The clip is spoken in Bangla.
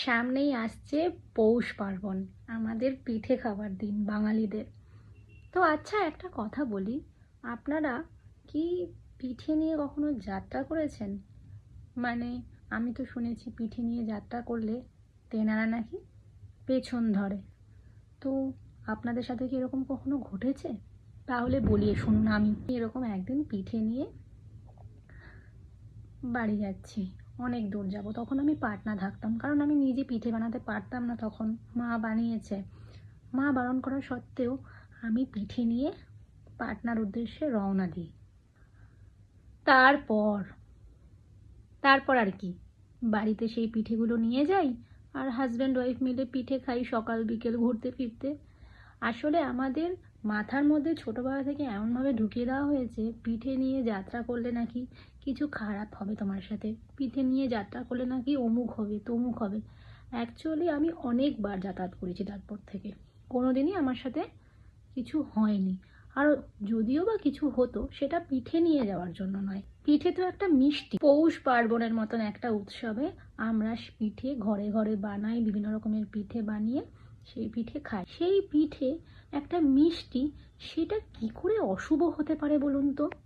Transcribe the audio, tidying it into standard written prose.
সামনেই আসছে পৌষ পার্বণ, আমাদের পিঠে খাবার দিন বাঙালিদের। তো আচ্ছা, একটা কথা বলি, আপনারা কি পিঠে নিয়ে কখনো যাত্রা করেছেন? মানে, আমি তো শুনেছি পিঠে নিয়ে যাত্রা করলে তেনারা নাকি পেছন ধরে। তো আপনাদের সাথে কি এরকম কখনো ঘটেছে? তাহলে বলিয়ে শুনুন। আমি এরকম একদিন পিঠে নিয়ে বাড়ি যাচ্ছি, অনেক দূর যাব। তখন আমি পাটনা থাকতাম, কারণ আমি নিজে পিঠে বানাতে পারতাম না। তখন মা বানিয়েছে, মা বারণ করা সত্ত্বেও আমি পিঠে নিয়ে পাটনার উদ্দেশ্যে রওনা দিই। তারপর তারপর আর কি, বাড়িতে সেই পিঠেগুলো নিয়ে যাই, আর হাজব্যান্ড ওয়াইফ মিলে পিঠে খাই সকাল বিকেল ঘুরতে ফিরতে। আসলে আমাদের মাথার মধ্যে ছোটোবেলা থেকে এমনভাবে ঢুকিয়ে দেওয়া হয়েছে, পিঠে নিয়ে যাত্রা করলে নাকি কিছু খারাপ হবে তোমার সাথে, পিঠে নিয়ে যাত্রা করলে নাকি অমুক হবে তমুক হবে। অ্যাকচুয়ালি আমি অনেকবার যাতায়াত করেছি, তারপর থেকে কোনোদিনই আমার সাথে কিছু হয়নি। আর যদিও বা কিছু হতো, সেটা পিঠে নিয়ে যাওয়ার জন্য নয়। পিঠে তো একটা মিষ্টি, পৌষ পার্বণের মতন একটা উৎসবে আমরা পিঠে ঘরে ঘরে বানাই, বিভিন্ন রকমের পিঠে বানিয়ে সেই পিঠে খাই। সেই পিঠে একটা মিষ্টি, সেটা কি করে অশুভ হতে পারে বলুন তো?